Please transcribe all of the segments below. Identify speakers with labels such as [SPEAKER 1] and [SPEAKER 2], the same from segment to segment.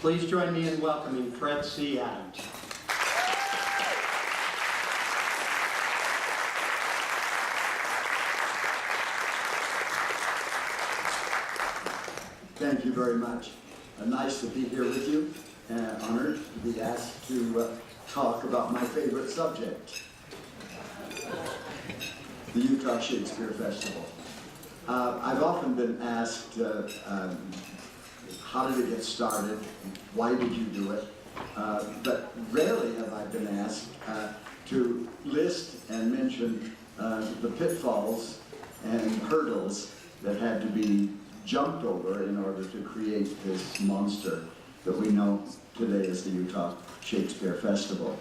[SPEAKER 1] Please join me in welcoming Fred C. Adams.
[SPEAKER 2] Thank you very much. Nice to be here with you, and honored to be asked to talk about my favorite subject, the Utah Shakespeare Festival. I've often been asked, how did it get started? Why did you do it? But rarely have I been asked to list and mention the pitfalls and hurdles that had to be jumped over in order to create this monster that we know today as the Utah Shakespeare Festival.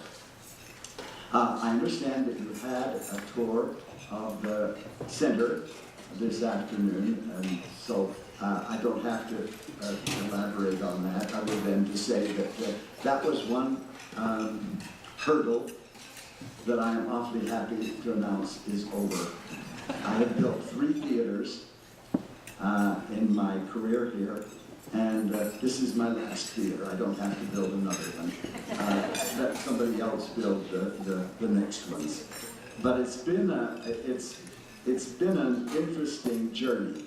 [SPEAKER 2] I understand that you had a tour of the center this afternoon, and so I don't have to elaborate on that other than to say that that was one hurdle that I am awfully happy to announce is over. I have built 3 theaters in my career here, and this is my last theater. I don't have to build another one. Let somebody else build the next ones. But it's been an interesting journey,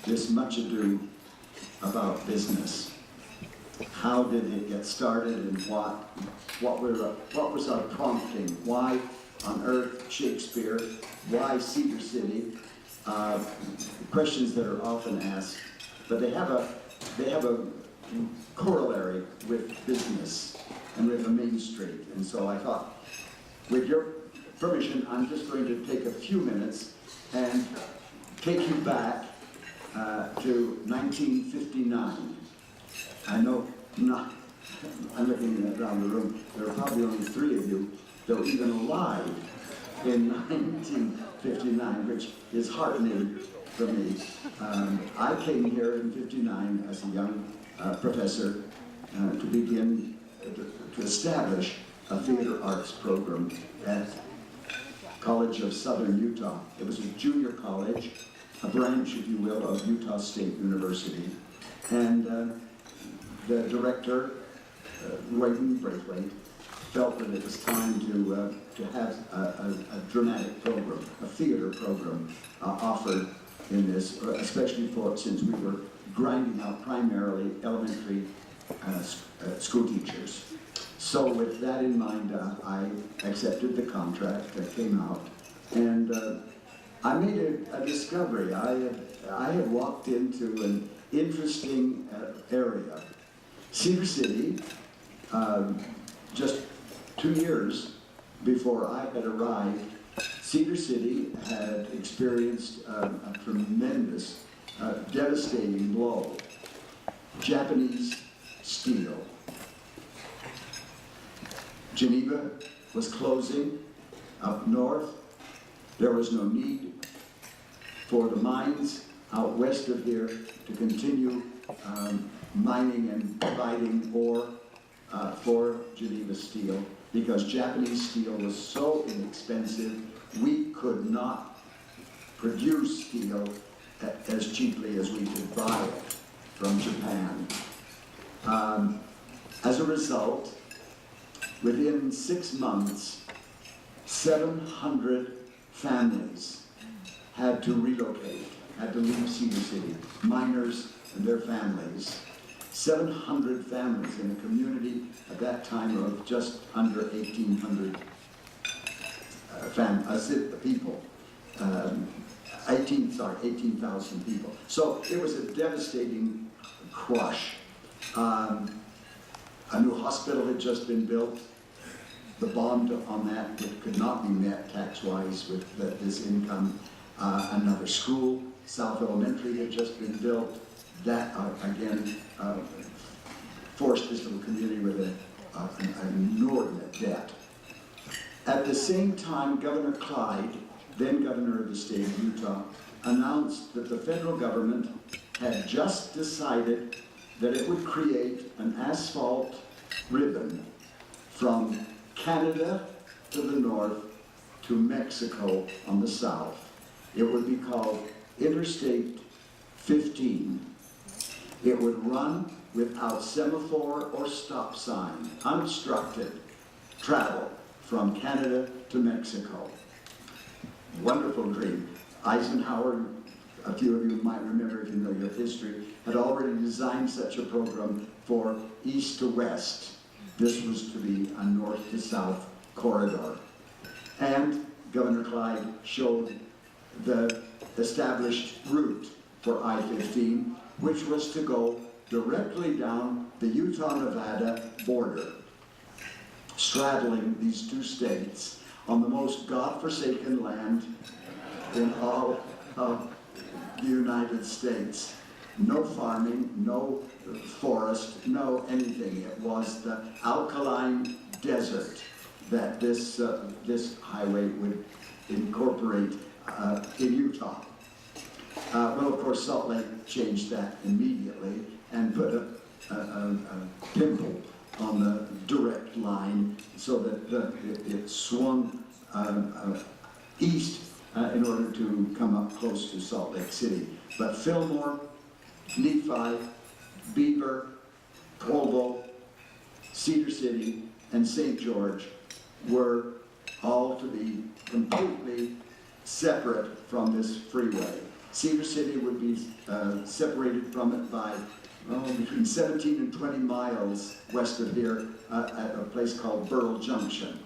[SPEAKER 2] this much ado about business. How did it get started, and what was our prompting? Why on earth Shakespeare? Why Cedar City? Questions that are often asked, but they have a corollary with business and with the Main Street. And so I thought, with your permission, I'm just going to take a few minutes and take you back to 1959. I know I'm looking around the room, there are probably only 3 of you that were even alive in 1959, which is heartening for me. I came here in 59 as a young professor to begin to establish a theater arts program at College of Southern Utah. It was a junior college, a branch, if you will, of Utah State University. And the director, Royden Braithwaite, felt that it was time to have a dramatic program, a theater program offered in this, especially since we were grinding out primarily elementary school teachers. So with that in mind, I accepted the contract that came out, and I made a discovery. I had walked into an interesting area. Cedar City, just 2 years before I had arrived, Cedar City had experienced a tremendous, devastating blow. Japanese steel. Geneva was closing up north. There was no need for the mines out west of here to continue mining and providing ore for Geneva Steel, because Japanese steel was so inexpensive, we could not produce steel as cheaply as we could buy it from Japan. As a result, within 6 months, 700 families had to relocate, had to leave Cedar City, miners and their families. 700 families in a community at that time of just under 1,800 people. 18,000 people. So it was a devastating crush. A new hospital had just been built. The bond on that could not be met tax-wise with this income. Another school, South Elementary, had just been built. That, again, forced this little community with an inordinate debt. At the same time, Governor Clyde, then governor of the state of Utah, announced that the federal government had just decided that it would create an asphalt ribbon from Canada to the north to Mexico on the south. It would be called Interstate 15. It would run without semaphore or stop sign, unobstructed travel from Canada to Mexico. Wonderful dream. Eisenhower, a few of you might remember if you know your history, had already designed such a program for east to west. This was to be a north to south corridor. And Governor Clyde showed the established route for I-15, which was to go directly down the Utah-Nevada border, straddling these two states on the most godforsaken land in all of the United States. No farming, no forest, no anything. It was the alkaline desert that this highway would incorporate in Utah. Well, of course, Salt Lake changed that immediately and put a pimple on the direct line so that it swung east in order to come up close to Salt Lake City. But Fillmore, Nephi, Beaver, Provo, Cedar City, and St. George were all to be completely separate from this freeway. Cedar City would be separated from it by between 17 and 20 miles west of here at a place called Burl Junction.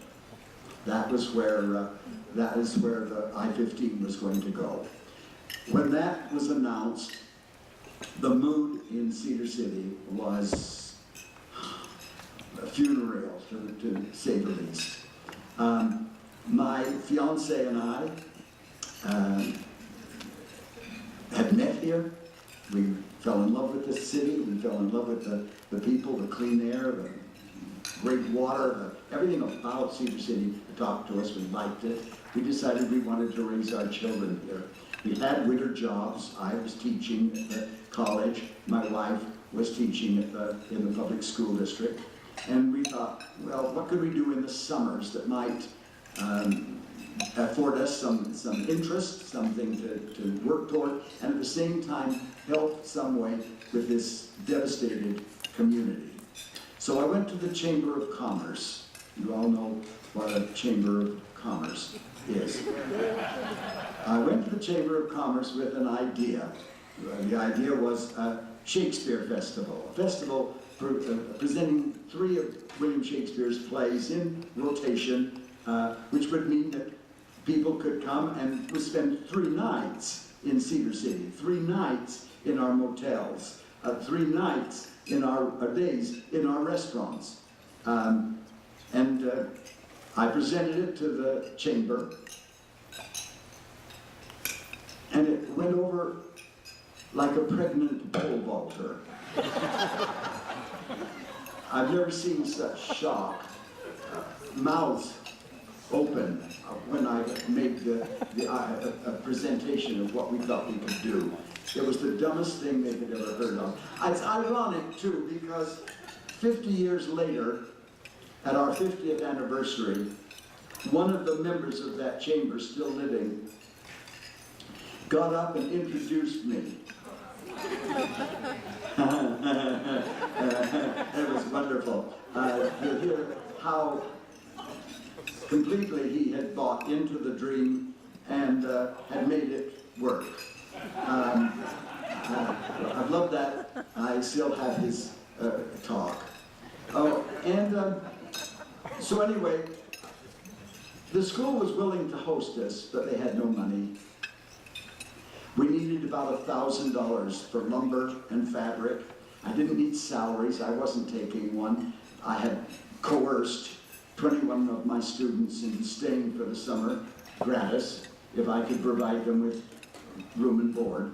[SPEAKER 2] That is where the I-15 was going to go. When that was announced, the mood in Cedar City was funereal, to say the least. My fiance and I had met here. We fell in love with this city. We fell in love with the people, the clean air, the great water, everything about Cedar City talked to us. We liked it. We decided we wanted to raise our children here. We had winter jobs. I was teaching at the college. My wife was teaching in the public school district. And we thought, well, what could we do in the summers that might afford us some interest, something to work toward, and at the same time help some way with this devastated community. So I went to the Chamber of Commerce. You all know what a Chamber of Commerce is. I went to the Chamber of Commerce with an idea. The idea was a Shakespeare Festival, a festival presenting 3 of William Shakespeare's plays in rotation, which would mean that people could come and would spend 3 nights in Cedar City, 3 nights in our motels, 3 nights in our days in our restaurants. I presented it to the chamber, and it went over like a pregnant pole vaulter. I've never seen such shock, mouths open when I made a presentation of what we thought we could do. It was the dumbest thing they had ever heard of. It's ironic, too, because 50 years later, at our 50th anniversary, one of the members of that chamber, still living, got up and introduced me. It was wonderful to hear how completely he had bought into the dream and had made it work. I've loved that. I still have his talk. Oh, and so anyway, the school was willing to host us, but they had no money. We needed about $1,000 for lumber and fabric. I didn't need salaries. I wasn't taking one. I had coerced 21 of my students into staying for the summer gratis if I could provide them with room and board.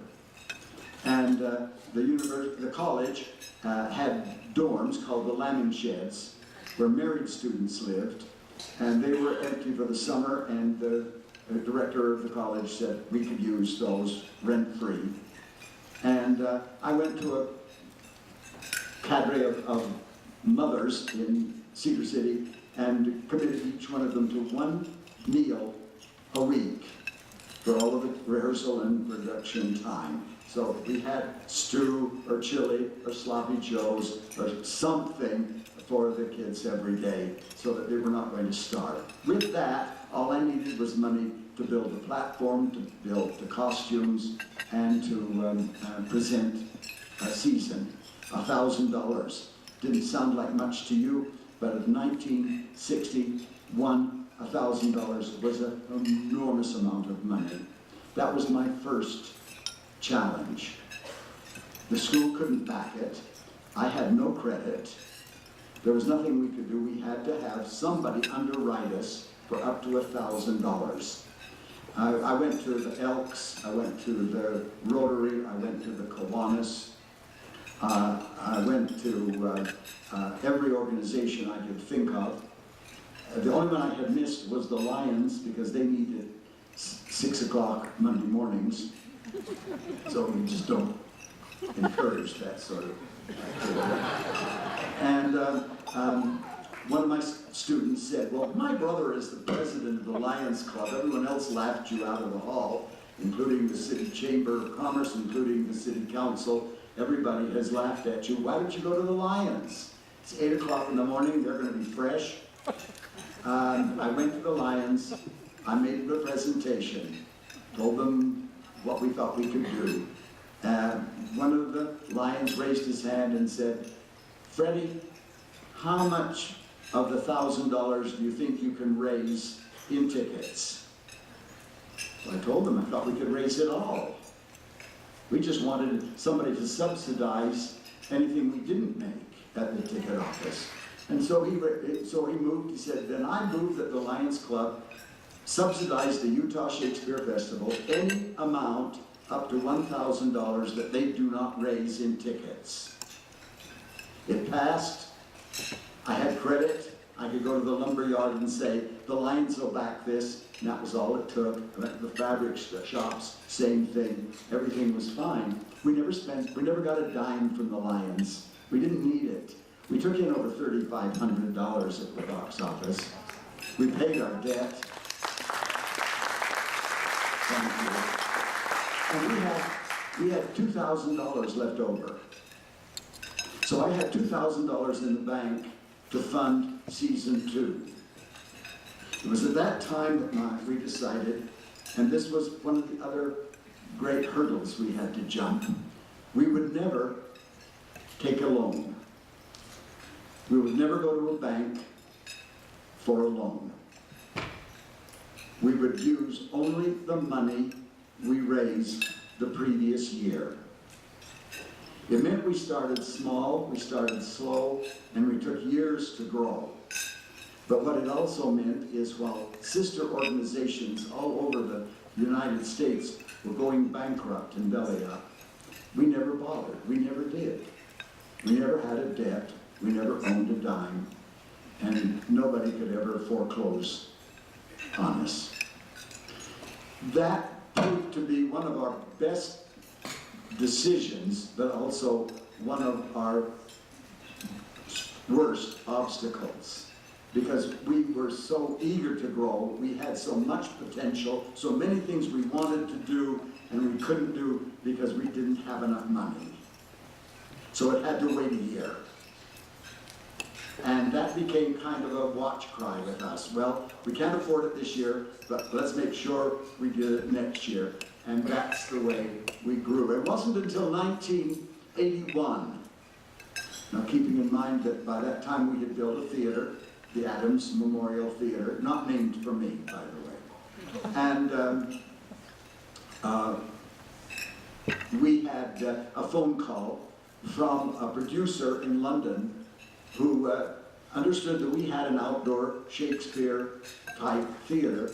[SPEAKER 2] And the college had dorms called the Lambing Sheds where married students lived, and they were empty for the summer, and the director of the college said we could use those rent-free. And I went to a cadre of mothers in Cedar City and committed each one of them to 1 meal a week for all of the rehearsal and production time. So we had stew or chili or sloppy joes or something for the kids every day so that they were not going to starve. With that, all I needed was money to build the platform, to build the costumes, and to present a season. $1,000. Didn't sound like much to you, but in 1961, $1,000 was an enormous amount of money. That was my first challenge. The school couldn't back it. I had no credit. There was nothing we could do. We had to have somebody underwrite us for up to $1,000. I went to the Elks, I went to the Rotary, I went to the Kiwanis, I went to every organization I could think of. The only one I had missed was the Lions, because they needed 6 o'clock Monday mornings. So we just don't encourage that sort of activity. And one of my students said, well, my brother is the president of the Lions Club. Everyone else laughed you out of the hall, including the City Chamber of Commerce, including the City Council. Everybody has laughed at you. Why don't you go to the Lions? It's 8 o'clock in the morning. They're going to be fresh. I went to the Lions. I made the presentation, told them what we thought we could do. One of the Lions raised his hand and said, Freddie, how much of the $1,000 do you think you can raise in tickets? Well, I told them I thought we could raise it all. We just wanted somebody to subsidize anything we didn't make at the ticket office. And so he moved, he said, then I move that the Lions Club subsidize the Utah Shakespeare Festival any amount up to $1,000 that they do not raise in tickets. It passed. I had credit. I could go to the lumber yard and say, the Lions will back this, and that was all it took. I went to the fabric shops, same thing. Everything was fine. We never got a dime from the Lions. We didn't need it. We took in over $3,500 at the box office. We paid our debt. Thank you. And we had $2,000 left over. So I had $2,000 in the bank to fund season 2. It was at that time that we decided, and this was one of the other great hurdles we had to jump, we would never take a loan. We would never go to a bank for a loan. We would use only the money we raised the previous year. It meant we started small, we started slow, and we took years to grow. But what it also meant is while sister organizations all over the United States were going bankrupt and belly up, we never bothered, we never did. We never had a debt, we never owned a dime, and nobody could ever foreclose on us. That proved to be one of our best decisions, but also one of our worst obstacles, because we were so eager to grow, we had so much potential, so many things we wanted to do and we couldn't do because we didn't have enough money. So it had to wait a year. And that became kind of a watch cry with us. Well, we can't afford it this year, but let's make sure we do it next year. And that's the way we grew. It wasn't until 1981, now keeping in mind that by that time we had built a theater, the Adams Memorial Theater, not named for me, by the way. And we had a phone call from a producer in London who understood that we had an outdoor Shakespeare-type theater.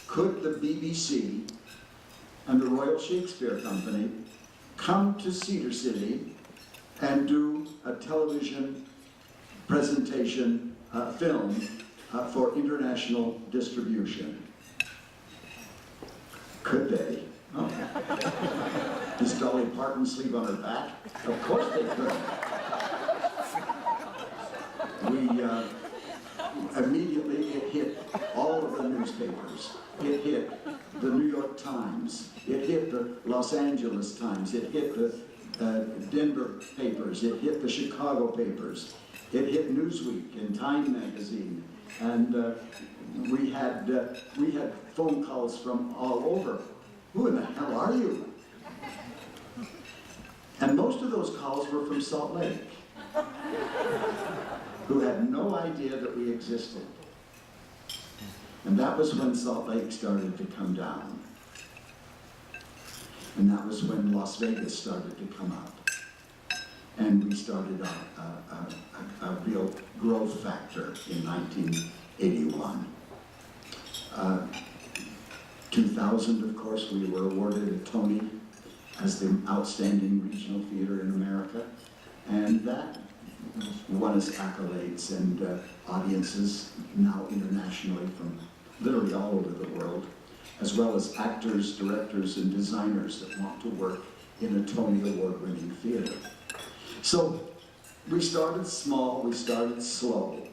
[SPEAKER 2] Could the BBC and the Royal Shakespeare Company come to Cedar City and do a television presentation film for international distribution? Could they? Oh. Does Dolly Parton sleep on her back? Of course they could. Immediately it hit all of the newspapers. It hit the New York York Times. It hit the Los Angeles Times. It hit the Denver papers. It hit the Chicago papers. It hit Newsweek and Time magazine. And we had phone calls from all over. Who in the hell are you? And most of those calls were from Salt Lake, who had no idea that we existed. And that was when Salt Lake started to come down. And that was when Las Vegas started to come up. And we started a real growth factor in 1981. 2000, of course, we were awarded a Tony as the outstanding regional theater in America. And that won us accolades and audiences now internationally from literally all over the world, as well as actors, directors, and designers that want to work in a Tony Award-winning theater. So we started small, we started slow.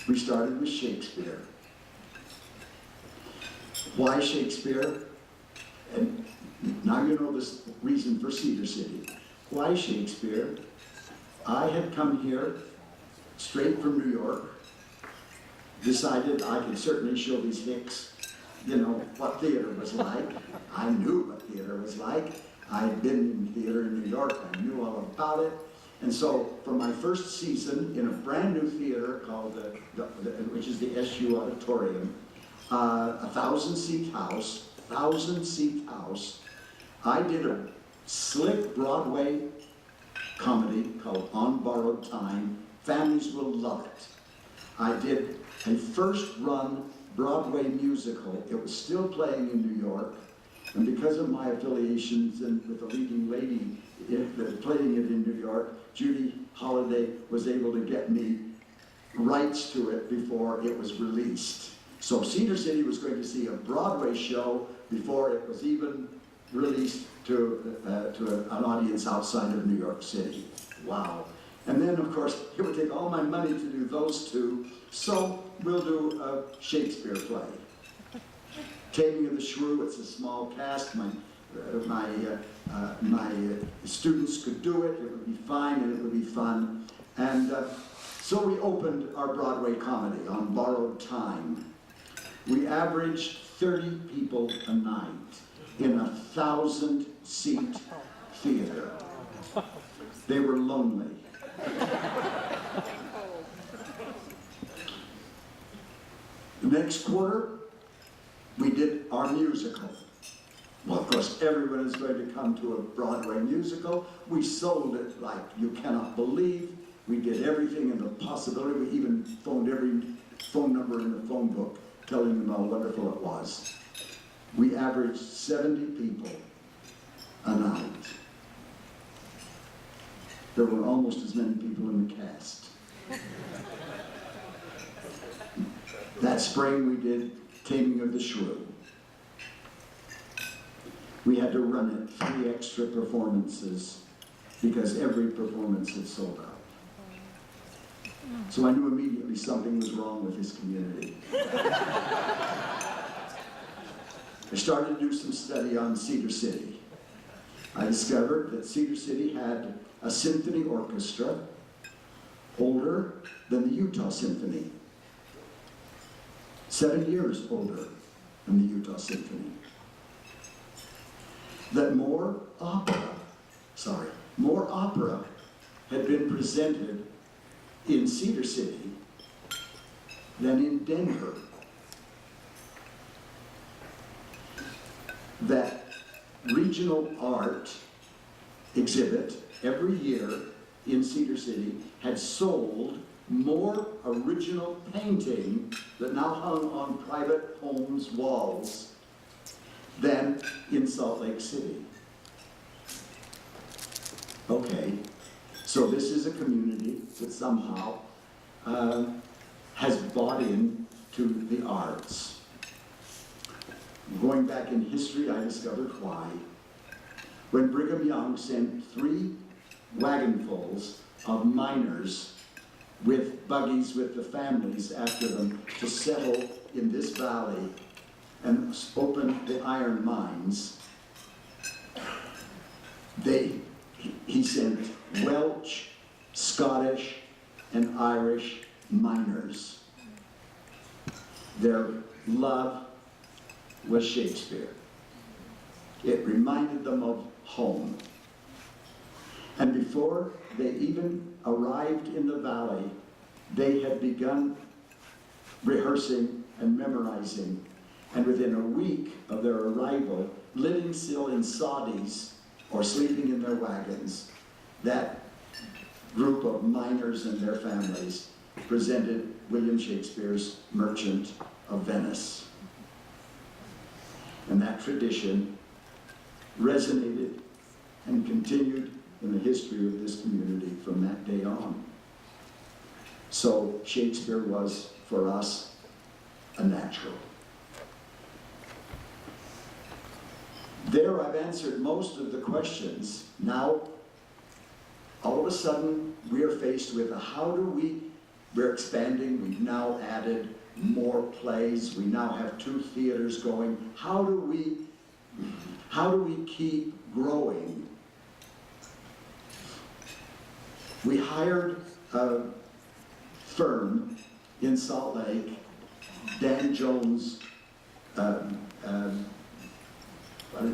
[SPEAKER 2] We started with Shakespeare. Why Shakespeare? And now you know this reason for Cedar City. Why Shakespeare? I had come here straight from New York, decided I could certainly show these hicks, you know, what theater was like. I knew what theater was like. I'd been in theater in New York, I knew all about it. And so for my first season in a brand new theater called, which is the SU Auditorium, a 1,000-seat house, I did a slick Broadway comedy called On Borrowed Time. Families will love it. I did a first-run Broadway musical. It was still playing in New York, and because of my affiliations and with the leading lady playing it in New York, Judy Holliday was able to get me rights to it before it was released. So Cedar City was going to see a Broadway show before it was even released to an audience outside of New York City. Wow. And then, of course, it would take all my money to do those two, so we'll do a Shakespeare play. Taming of the Shrew, it's a small cast. My students could do it. It would be fine and it would be fun. And so we opened our Broadway comedy On Borrowed Time. We averaged 30 people a night in a 1,000-seat theater. They were lonely. The next quarter, we did our musical. Well, of course, everyone is going to come to a Broadway musical. We sold it like you cannot believe. We did everything in the possibility. We even phoned every phone number in the phone book, telling them how wonderful it was. We averaged 70 people a night. There were almost as many people in the cast. That spring we did Taming of the Shrew. We had to run it 3 extra performances because every performance had sold out. So I knew immediately something was wrong with this community. I started to do some study on Cedar City. I discovered that Cedar City had a symphony orchestra older than the Utah Symphony. 7 years older than the Utah Symphony. That more opera had been presented in Cedar City than in Denver. That regional art exhibit every year in Cedar City had sold more original painting that now hung on private homes' walls than in Salt Lake City. Okay, so this is a community that somehow has bought in to the arts. Going back in history, I discovered why. When Brigham Young sent 3 wagonfuls of miners with buggies with the families after them to settle in this valley and opened the iron mines, he sent Welsh, Scottish, and Irish miners. Their love was Shakespeare. It reminded them of home. And before they even arrived in the valley, they had begun rehearsing and memorizing. And within a week of their arrival, living still in soddies or sleeping in their wagons, that group of miners and their families presented William Shakespeare's Merchant of Venice. And that tradition resonated and continued in the history of this community from that day on. So Shakespeare was, for us, a natural. There I've answered most of the questions. Now, all of a sudden, we are faced with we're expanding, we've now added more plays, we now have 2 theaters going. How do we keep growing? We hired a firm in Salt Lake, Dan Jones, what do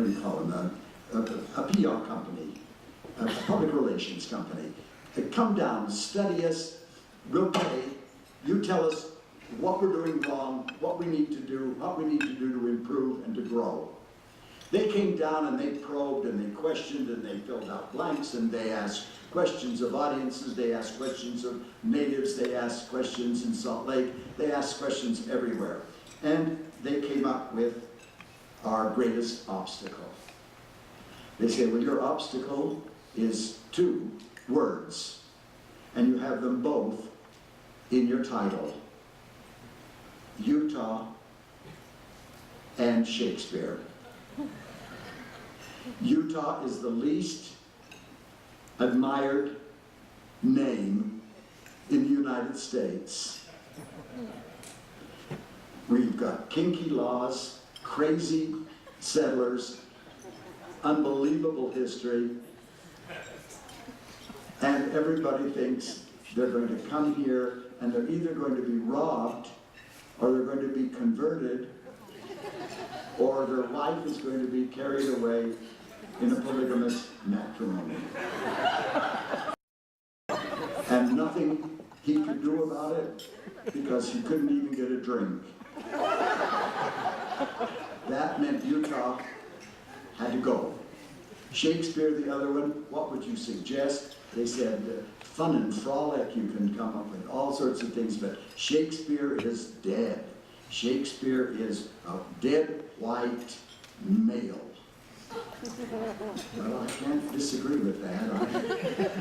[SPEAKER 2] you call him? A PR company, a public relations company. They come down, study us, we'll pay, you tell us what we're doing wrong, what we need to do to improve and to grow. They came down and they probed and they questioned and they filled out blanks and they asked questions of audiences, they asked questions of natives, they asked questions in Salt Lake, they asked questions everywhere. And they came up with our greatest obstacle. They say, well, your obstacle is 2 words, and you have them both in your title: Utah and Shakespeare. Utah is the least admired name in the United States. We've got kinky laws, crazy settlers, unbelievable history, and everybody thinks they're going to come here and they're either going to be robbed or they're going to be converted or their life is going to be carried away in a polygamous matrimony. And nothing he could do about it because he couldn't even get a drink. That meant Utah had to go. Shakespeare, the other one, what would you suggest? They said fun and frolic, you can come up with all sorts of things, but Shakespeare is dead. Shakespeare is a dead white male. Well, I can't disagree with that.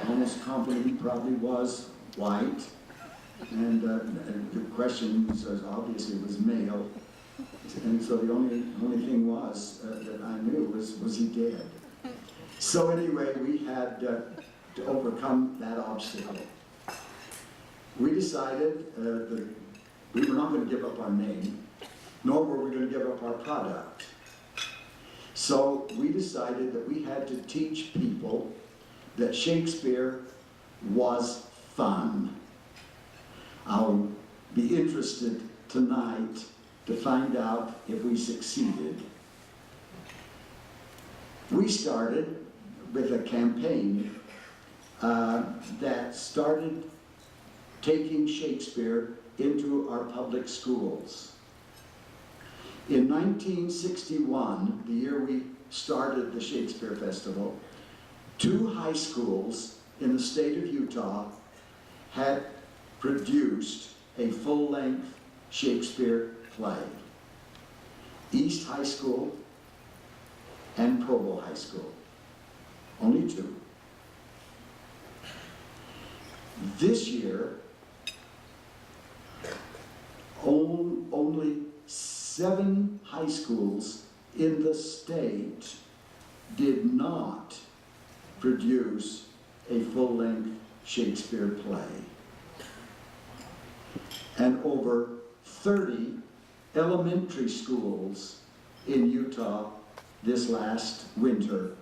[SPEAKER 2] I'm almost confident he probably was white. And the question was, obviously was male. And so the only thing was that I knew was he dead. So anyway, we had to overcome that obstacle. We decided that we were not going to give up our name, nor were we going to give up our product. So we decided that we had to teach people that Shakespeare was fun. I'll be interested tonight to find out if we succeeded. We started with a campaign that started taking Shakespeare into our public schools. In 1961, the year we started the Shakespeare Festival, 2 high schools in the state of Utah had produced a full-length Shakespeare play. East High School and Provo High School. Only 2. This year, only 7 high schools in the state did not produce a full-length Shakespeare play. And over 30 elementary schools in Utah this last winter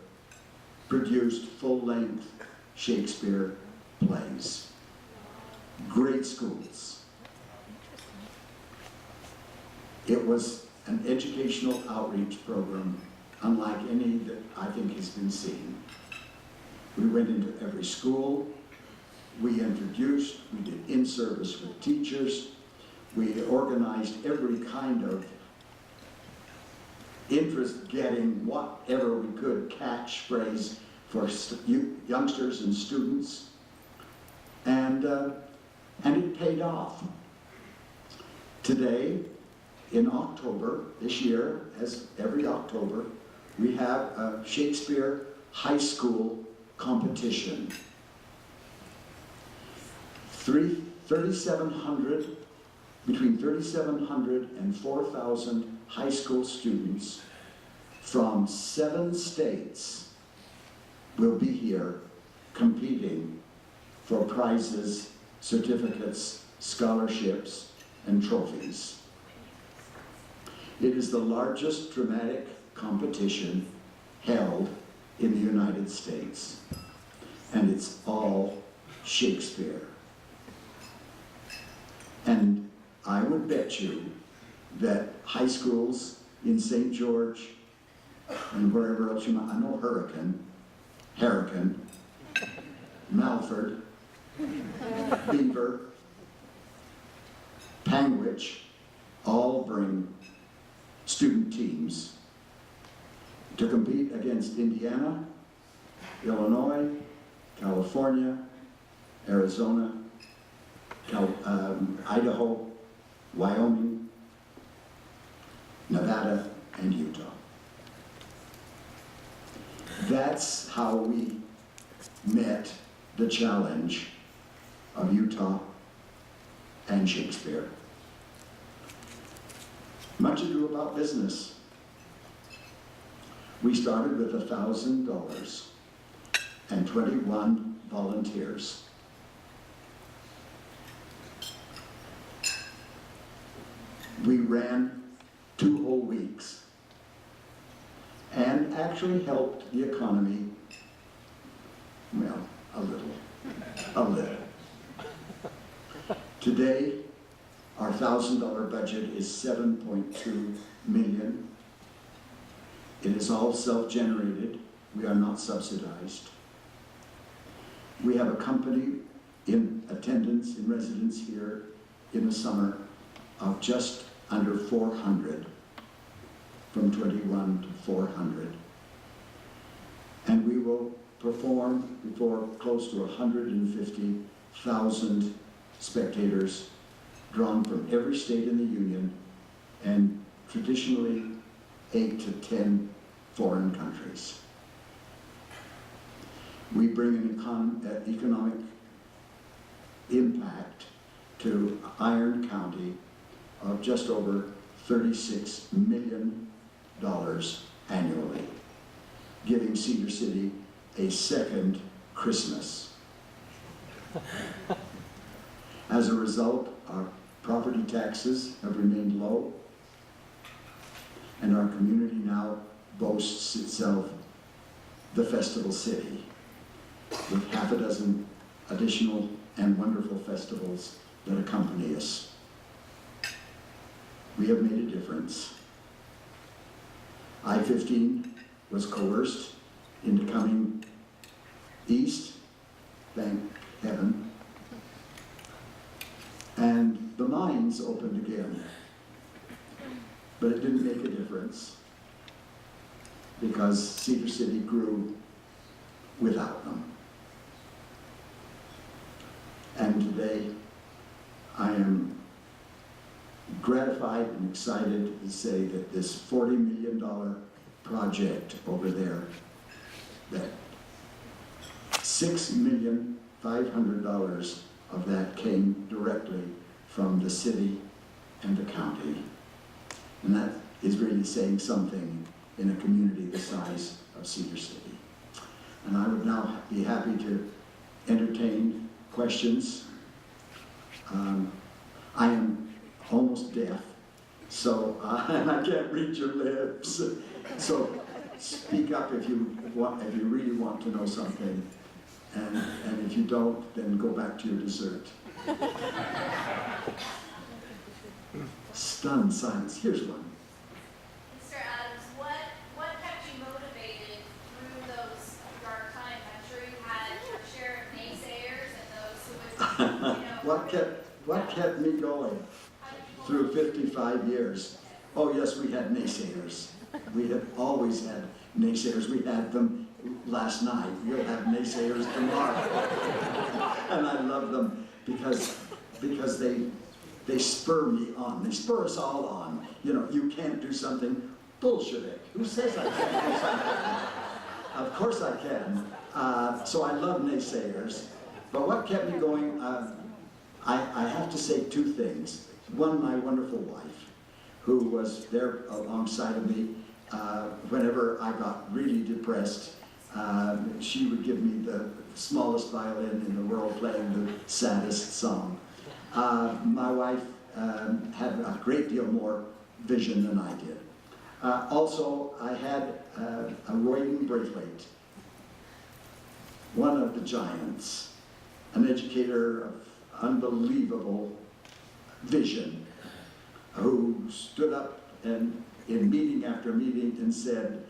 [SPEAKER 2] produced full-length Shakespeare plays. Great schools. It was an educational outreach program unlike any that I think has been seen. We went into every school, we introduced, we did in-service with teachers, we organized every kind of interest-getting, whatever we could, catchphrase for youngsters and students, and it paid off. Today, in October this year, as every October, we have a Shakespeare High School competition. 3,700, between 3,700 and 4,000 high school students from 7 states will be here competing for prizes, certificates, scholarships, and trophies. It is the largest dramatic competition held in the United States, and it's all Shakespeare. And I would bet you that high schools in St. George and wherever else you might, I know Harrican, Malford, Beaver, Panguitch, all bring student teams to compete against Indiana, Illinois, California, Arizona, Idaho, Wyoming, Nevada, and Utah. That's how we met the challenge of Utah and Shakespeare. Much ado about business. We started with $1,000 and 21 volunteers. We ran 2 whole weeks and actually helped the economy, well, a little. Today, our $1,000 budget is $7.2 million. It is all self-generated. We are not subsidized. We have a company in attendance, in residence here in the summer of just under 400, from 21 to 400. And we will perform before close to 150,000 spectators drawn from every state in the Union and traditionally 8 to 10 foreign countries. We bring an economic impact to Iron County of just over $36 million annually, giving Cedar City a second Christmas. As a result, our property taxes have remained low, and our community now boasts itself the Festival City, with half a dozen additional and wonderful festivals that accompany us. We have made a difference. I-15 was coerced into coming east, thank heaven, and the mines opened again. But it didn't make a difference because Cedar City grew without them. And today, I am gratified and excited to say that this $40 million project over there, that $6,500,000 of that came directly from the city and the county. And that is really saying something in a community the size of Cedar City. And I would now be happy to entertain questions. I am almost deaf, So, and I can't read your lips. So speak up if you really want to know something. And if you don't, then go back to your dessert. Stunned silence. Here's one.
[SPEAKER 3] Mr. Adams, what kept you motivated through those dark times? I'm sure you had your share of naysayers and those who would,
[SPEAKER 2] What kept me going through 55 years? Oh yes, we had naysayers. We have always had naysayers. We had them last night. We'll have naysayers tomorrow. And I love them because they spur me on. They spur us all on. You know, you can't do something. Bullshit it. Who says I can't do something? Of course I can. So I love naysayers. But what kept me going, I have to say two things. One, my wonderful wife, who was there alongside of me whenever I got really depressed. She would give me the smallest violin in the world playing the saddest song. My wife had a great deal more vision than I did. Also, I had a Royden Braithwaite, one of the giants, an educator of unbelievable vision, who stood up and in meeting after meeting and said,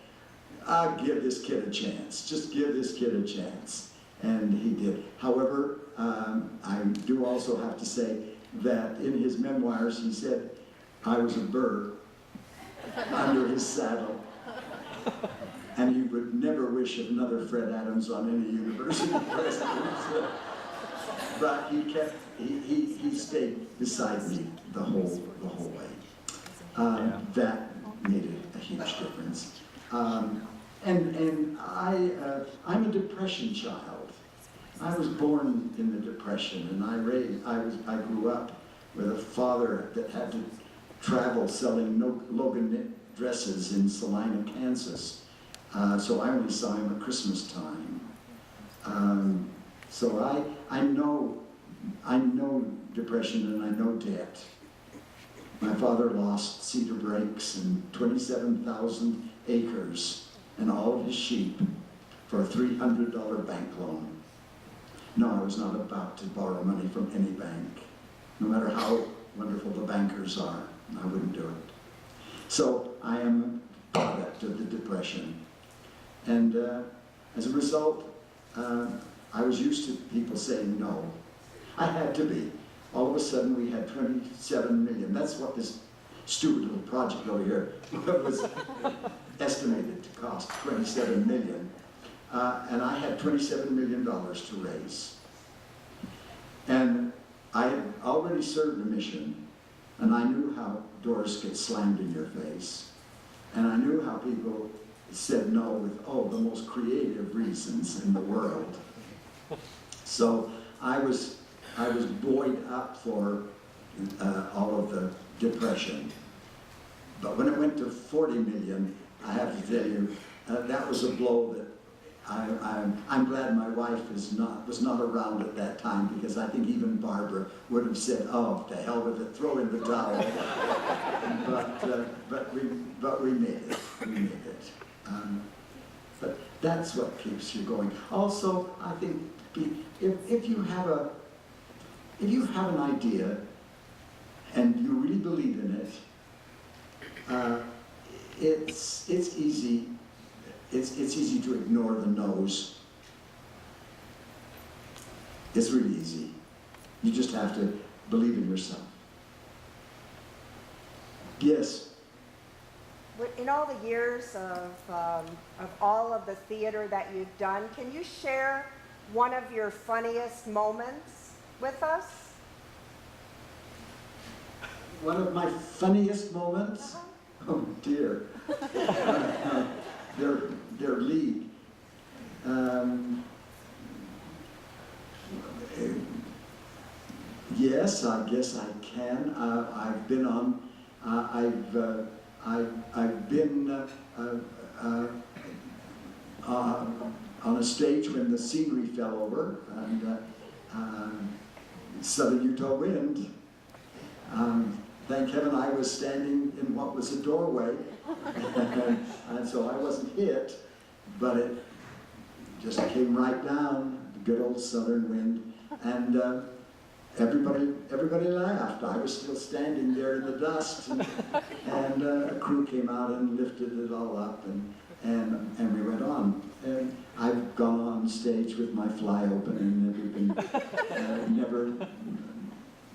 [SPEAKER 2] "I'll give this kid a chance, just give this kid a chance." And he did. However, I do also have to say that in his memoirs he said, I was a burr under his saddle. And he would never wish another Fred Adams on any university president. But he stayed beside me the whole way. That made a huge difference. And I'm a Depression child. I was born in the Depression, and I grew up with a father that had to travel selling Logan knit dresses in Salina, Kansas. So I only saw him at Christmas time. So I know depression and I know debt. My father lost Cedar Breaks and 27,000 acres and all of his sheep for a $300 bank loan. No, I was not about to borrow money from any bank. No matter how wonderful the bankers are, I wouldn't do it. So I am a product of the Depression. And as a result, I was used to people saying no. I had to be. All of a sudden we had 27 million. That's what this stupid little project over here was estimated to cost, 27 million. And I had $27 million to raise. And I had already served a mission, and I knew how doors get slammed in your face. And I knew how people said no with, the most creative reasons in the world. So I was buoyed up for all of the Depression. But when it went to 40 million, I have to tell you, that was a blow that I'm glad my wife was not around at that time, because I think even Barbara would have said, "Oh, to hell with it, throw in the towel." but we made it. We made it. But that's what keeps you going. Also, I think if you have an idea and you really believe in it, it's easy. It's easy to ignore the no's. It's really easy. You just have to believe in yourself. Yes.
[SPEAKER 4] In all the years of all of the theater that you've done, can you share one of your funniest moments with us?
[SPEAKER 2] One of my funniest moments? Oh dear. Their league. Yes, I guess I can. I've been on. I've been on a stage when the scenery fell over, and Southern Utah Wind. thank heaven I was standing in what was a doorway, and so I wasn't hit, but it just came right down, the good old southern wind, and everybody laughed. I was still standing there in the dust, and a crew came out and lifted it all up, and we went on. And I've gone on stage with my fly open and everything,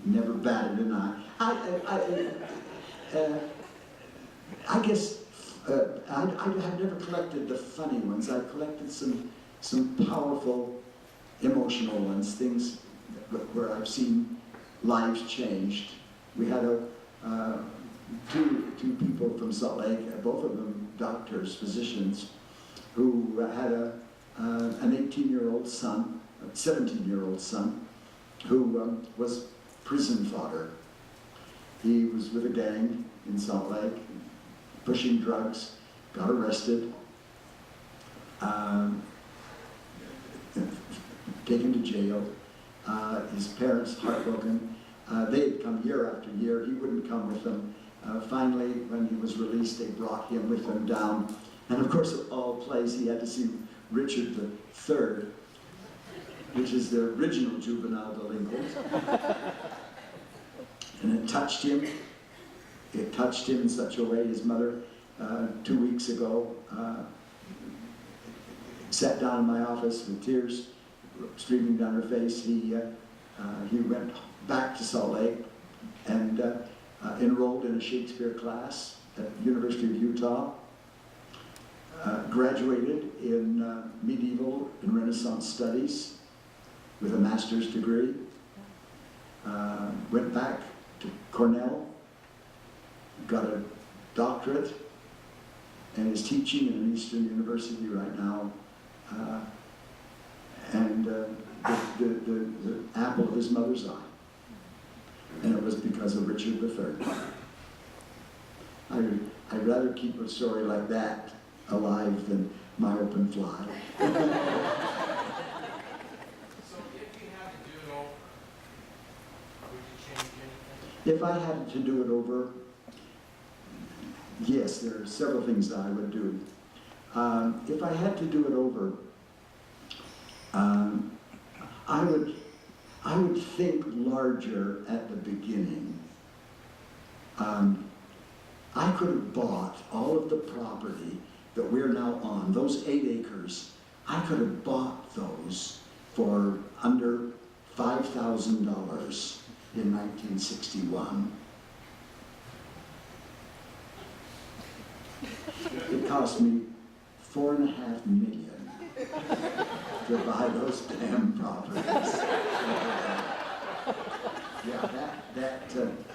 [SPEAKER 2] never batted an eye. I guess I have never collected the funny ones. I've collected some powerful, emotional ones, things where I've seen lives changed. We had two people from Salt Lake, both of them doctors, physicians, who had an 18-year-old son, a 17-year-old son, who was prison fodder. He was with a gang in Salt Lake, pushing drugs, got arrested, taken to jail. His parents, heartbroken. They had come year after year. He wouldn't come with them. Finally, when he was released, they brought him with them down. And of course, of all plays, he had to see Richard III, which is the original juvenile delinquent. And it touched him. It touched him in such a way. His mother, 2 weeks ago, sat down in my office with tears streaming down her face. He went back to Salt Lake and enrolled in a Shakespeare class at the University of Utah. Graduated in medieval and Renaissance studies with a master's degree. Went back to Cornell, got a doctorate, and is teaching in an Eastern university right now. And the apple of his mother's eye. And it was because of Richard III. I'd rather keep a story like that alive than my open fly.
[SPEAKER 5] So if you had to do it over, would you change anything?
[SPEAKER 2] If I had to do it over, yes, there are several things that I would do. If I had to do it over, I would think larger at the beginning. I could have bought all of the property that we're now on, those 8 acres. I could have bought those for under $5,000 in 1961. It cost me $4.5 million to buy those damn properties. Yeah,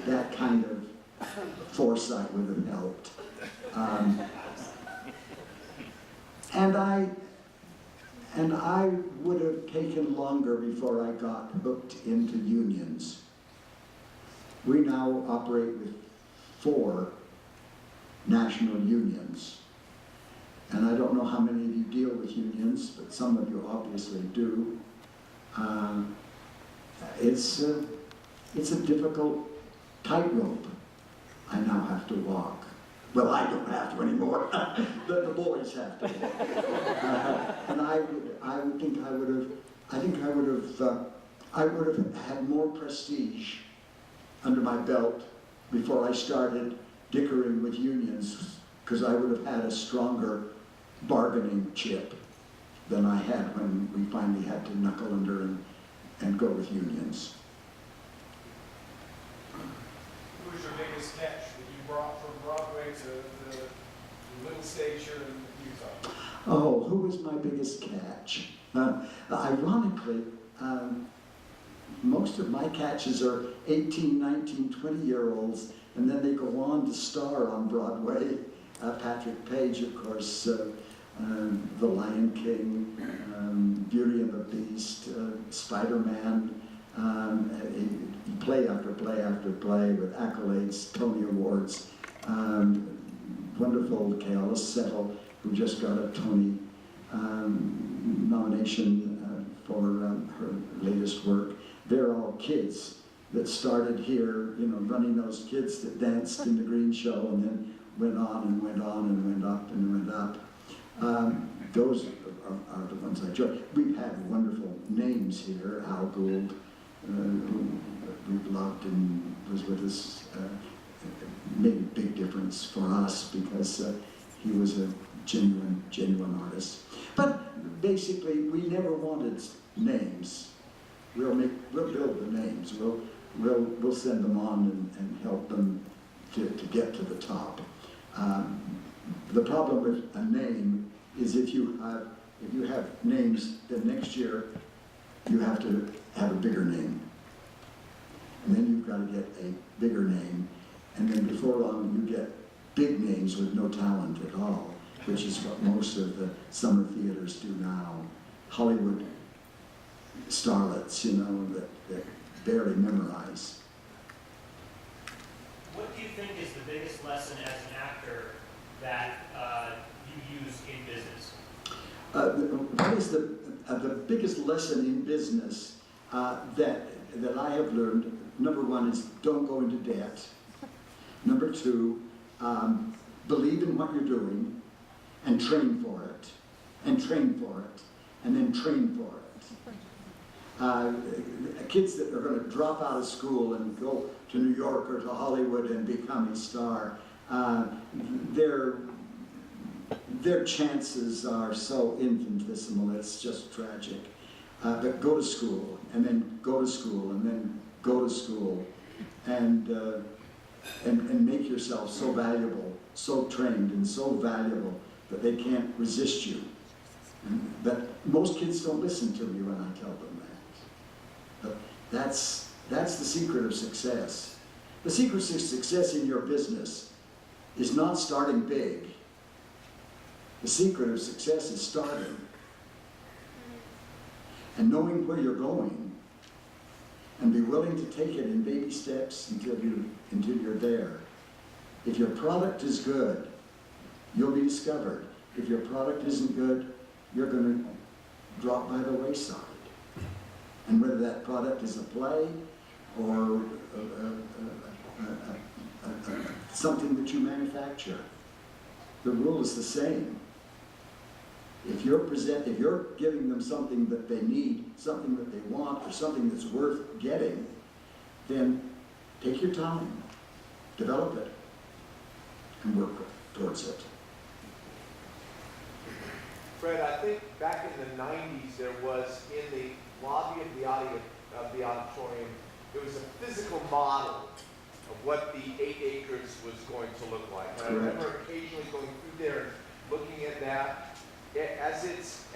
[SPEAKER 2] that kind of foresight would have helped. And I would have taken longer before I got hooked into unions. We now operate with 4 national unions. And I don't know how many of you deal with unions, but some of you obviously do. It's a difficult tightrope I now have to walk. Well, I don't have to anymore. the boys have to walk. And I would have had more prestige under my belt before I started dickering with unions, because I would have had a stronger bargaining chip than I had when we finally had to knuckle under and go with unions.
[SPEAKER 5] Who was your biggest catch that you brought from Broadway to the little stage here in Utah?
[SPEAKER 2] Oh, who was my biggest catch? Ironically, most of my catches are 18, 19, 20-year-olds, and then they go on to star on Broadway. Patrick Page, of course, The Lion King, Beauty and the Beast, Spider-Man, play after play after play with accolades, Tony Awards. Wonderful Keala Settle, who just got a Tony nomination for her latest work. They're all kids that started here, you know, running those kids that danced in the Green Show and then went on and went on and went up and went up. Those are the ones I enjoy. We've had wonderful names here. Al Gould, who we've loved and was with us, made a big difference for us because he was a genuine artist. But basically, we never wanted names. We'll build the names. We'll send them on and help them to get to the top. The problem with a name is if you have names, then next year you have to have a bigger name. And then you've got to get a bigger name. And then before long you get big names with no talent at all, which is what most of the summer theaters do now. Hollywood starlets, you know, that barely memorize.
[SPEAKER 6] What do you think is the biggest lesson as an actor that you use in business?
[SPEAKER 2] What is the biggest lesson in business that I have learned? Number one is don't go into debt. Number two, believe in what you're doing and train for it, and train for it, and then train for it. Kids that are going to drop out of school and go to New York or to Hollywood and become a star, their chances are so infinitesimal, it's just tragic. But go to school, and then go to school, and then go to school, and make yourself so valuable, so trained, and so valuable that they can't resist you. But most kids don't listen to me when I tell them that. But that's the secret of success. The secret of success in your business is not starting big. The secret of success is starting and knowing where you're going and be willing to take it in baby steps until you're there. If your product is good, you'll be discovered. If your product isn't good, you're going to drop by the wayside. And whether that product is a play or something that you manufacture, the rule is the same. If you're giving them something that they need, something that they want, or something that's worth getting, then take your time, develop it, and work towards it.
[SPEAKER 7] Fred, I think back in the 90s, there was in the lobby of the auditorium, there was a physical model of what the 8 acres was going to look like. And I remember occasionally going through there and looking at that. As it's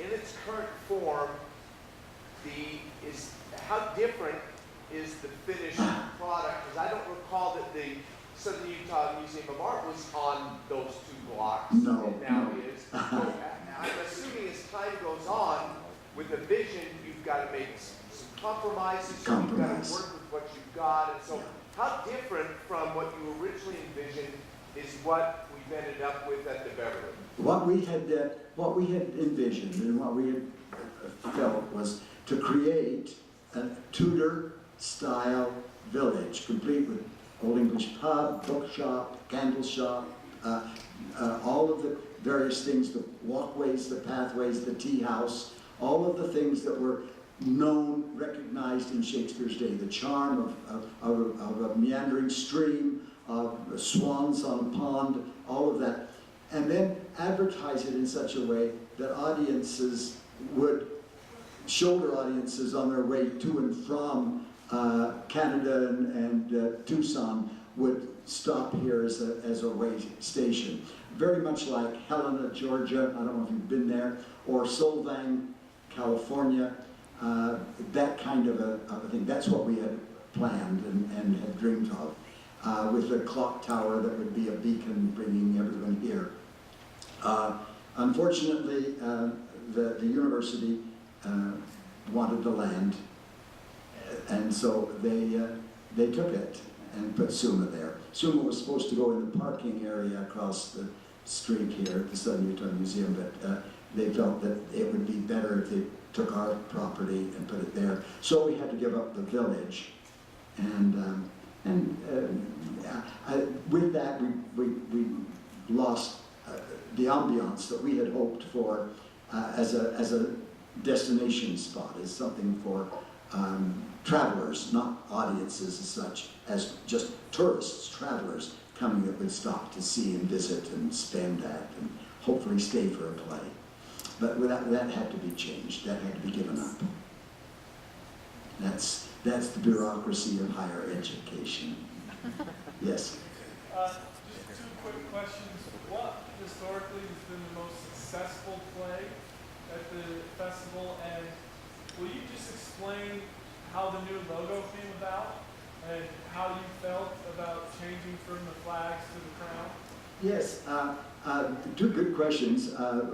[SPEAKER 7] in its current form, how different is the finished product? Because I don't recall that the Southern Utah Museum of Art was on those 2 blocks.
[SPEAKER 2] No,
[SPEAKER 7] it now
[SPEAKER 2] no.
[SPEAKER 7] is. So I'm assuming as time goes on, with a vision, you've got to make some compromises. So you've got to work with what you've got. And so, how different from what you originally envisioned is what we've ended up with at the Beverly?
[SPEAKER 2] What we had envisioned and what we had felt was to create a Tudor-style village, complete with Old English pub, bookshop, candle shop, all of the various things, the walkways, the pathways, the tea house, all of the things that were known, recognized in Shakespeare's day, the charm of a meandering stream, of swans on a pond, all of that. And then advertise it in such a way that audiences would, shoulder audiences on their way to and from Canada and Tucson would stop here as a way station. Very much like Helena, Georgia, I don't know if you've been there, or Solvang, California, that kind of a thing. That's what we had planned and had dreamed of. With a clock tower that would be a beacon bringing everyone here. Unfortunately, the university wanted the land, and so they took it and put SUMA there. SUMA was supposed to go in the parking area across the street here at the Southern Utah Museum, but they felt that it would be better if they took our property and put it there. So we had to give up the village With that, we lost the ambiance that we had hoped for as a destination spot, as something for travelers, not audiences as such, as just tourists, travelers coming that would stop to see and visit and spend at and hopefully stay for a play. But that had to be changed. That had to be given up. That's the bureaucracy of higher education. Yes.
[SPEAKER 8] Just two quick questions. What historically has been the most successful play at the festival? And will you just explain how the new logo came about and how you felt about changing from the flags to the crown?
[SPEAKER 2] Yes. Two good questions.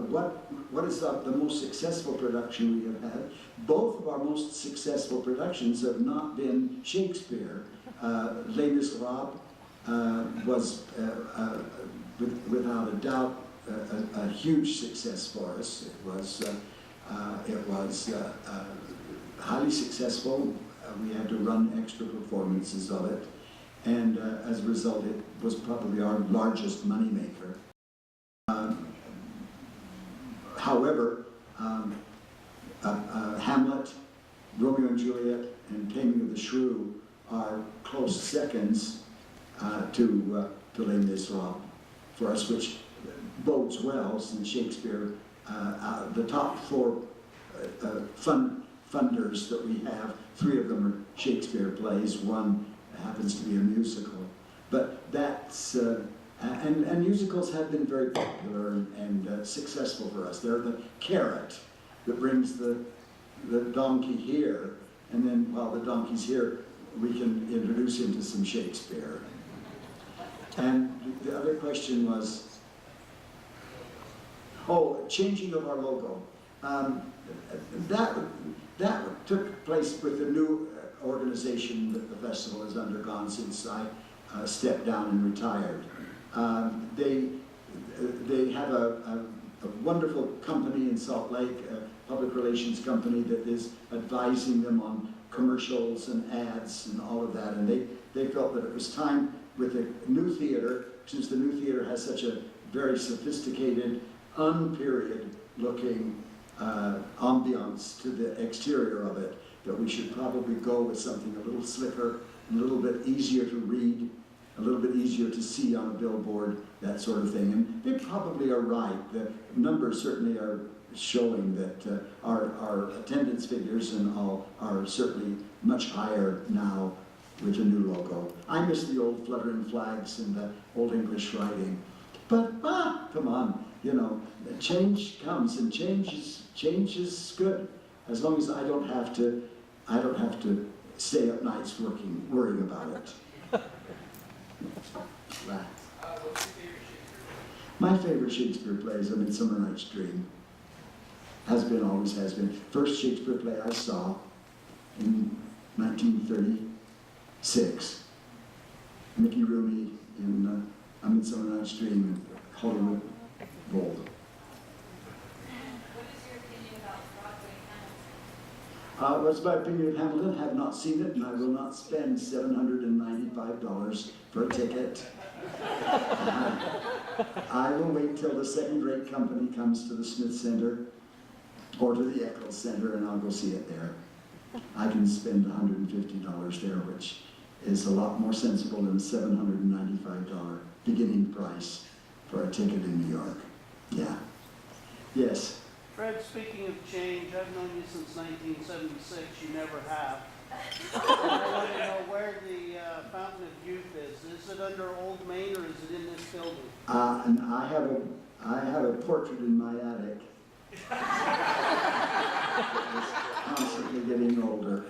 [SPEAKER 2] What is the most successful production we have had? Both of our most successful productions have not been Shakespeare. Les Miserables was, without a doubt, a huge success for us. It was highly successful. We had to run extra performances of it, and as a result, it was probably our largest moneymaker. However, Hamlet, Romeo and Juliet, and Taming of the Shrew are close seconds to Les Miserables for us, which bodes well since Shakespeare, the top four funders that we have, 3 of them are Shakespeare plays, 1 happens to be a musical. But that's, and musicals have been very popular and successful for us. They're the carrot that brings the donkey here, and then while the donkey's here, we can introduce him to some Shakespeare. And the other question was, changing of our logo. That took place with the new organization that the festival has undergone since I stepped down and retired. They have a wonderful company in Salt Lake, a public relations company that is advising them on commercials and ads and all of that. And they felt that it was time with the new theater, since the new theater has such a very sophisticated, unperiod looking ambiance to the exterior of it, that we should probably go with something a little slicker, a little bit easier to read, a little bit easier to see on a billboard, that sort of thing. And they probably are right. The numbers certainly are showing that our attendance figures and all are certainly much higher now with the new logo. I miss the old fluttering flags and the old English writing. But, come on, you know, change comes, and change is good, as long as I don't have to stay up nights worrying about it. My favorite Shakespeare play is A Midsummer Night's Dream. Has been, always has been. First Shakespeare play I saw in 1936. Mickey Rooney in A Midsummer Night's Dream in Hollywood Bowl.
[SPEAKER 3] What is your opinion about Broadway Hamilton?
[SPEAKER 2] What's my opinion of Hamilton? Have not seen it, and I will not spend $795 for a ticket. I will wait till the second-rate company comes to the Smith Center or to the Eccles Center, and I'll go see it there. I can spend $150 there, which is a lot more sensible than a $795 beginning price for a ticket in New York. Yeah. Yes.
[SPEAKER 9] Fred, speaking of change, I've known you since 1976. You never have. I want to know where the Fountain of Youth is. Is it under Old Main or is it in this building?
[SPEAKER 2] And I have a portrait in my attic. It's constantly getting older.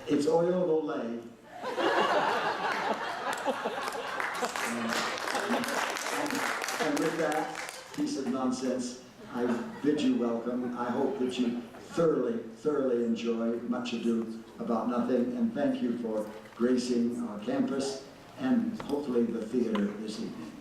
[SPEAKER 2] It's oil of Olay. And with that piece of nonsense, I bid you welcome. I hope that you thoroughly enjoy Much Ado About Nothing, and thank you for gracing our campus and hopefully the theater this evening.